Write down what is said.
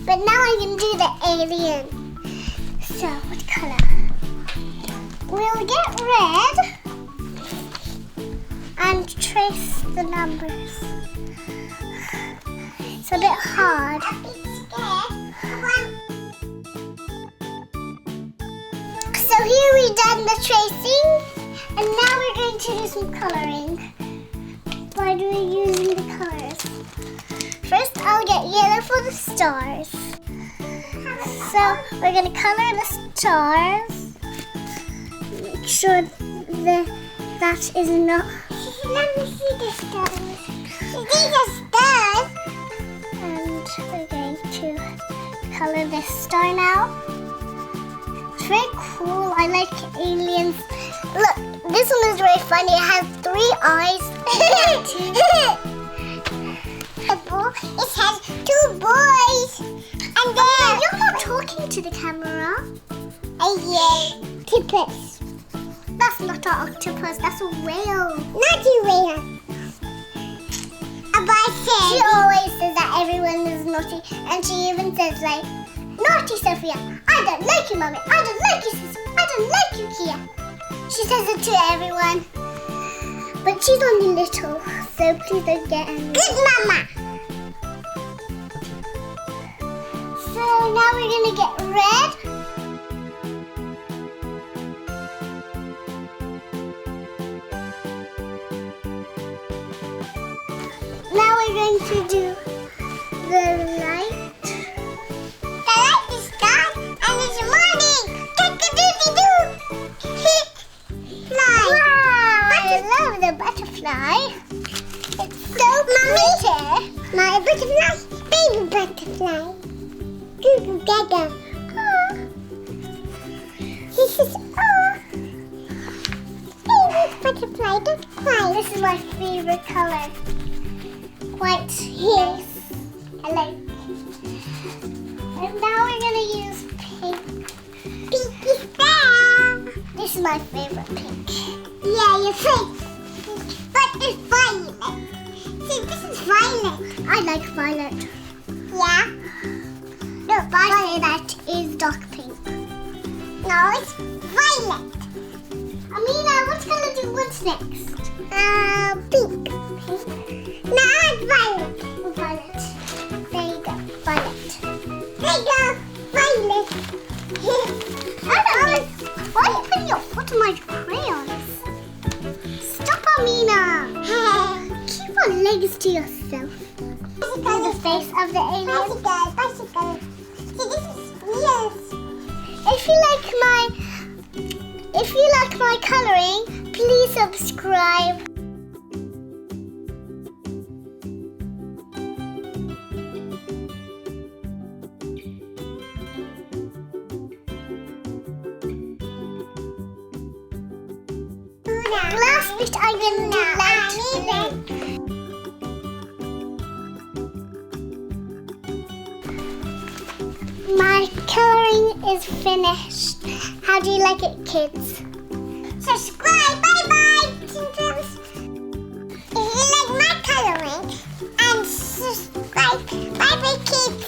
But now I'm going to do the alien. So, what colour? We'll get red and trace the numbers. It's a bit hard. So here we've done the tracing, and now we're going to do some colouring. Why do we using the colours? First, I'll get yellow for the stars. So we're going to colour the stars. Make sure that is not. Let me see the stars. These are stars. And we're going to colour this star now. It's very cool. I like aliens. Look, this one is very funny. It has 3 eyes. It has 2 boys. And then you're not talking to the camera. Octopus. That's not an octopus. That's a whale. Not a whale. She always says that everyone is naughty, and she even says like, "Naughty Sophia, I don't like you, mommy. I don't like you, sister. I don't like you, Kia." She says it to everyone, but she's only little, so please don't get angry. Good mama. So now we're gonna get red. Now we're going to do the light. The light is gone and it's morning. Cock-a-doodle-doo. Fly. Wow, I love the butterfly. It's so pretty. My butterfly, baby butterfly. Goo-goo gaga. Oh. This is baby butterfly, don't cry. This is my favorite color. White. Yes. I like it. And now we're going to use pink. Pink is there. This is my favorite pink. Yeah, your pink. But it's violet. See, this is violet. I like violet. Yeah? No, violet is dark pink. No, it's violet. Amina, what color do you want next? Pink. Pink. No, it's violet. Violet. There you go. Violet. There you go. Violet. Why are you putting your foot on my crayons? Stop, Amina. Keep your legs to yourself. This is the face of the alien. Bicycle. See, this is weird. If you like my colouring, please subscribe. Last bit I'm going to do light blue. My colouring is finished. How do you like it, kids? Subscribe, bye-bye, children. If you like my colouring, and subscribe, bye-bye, kids.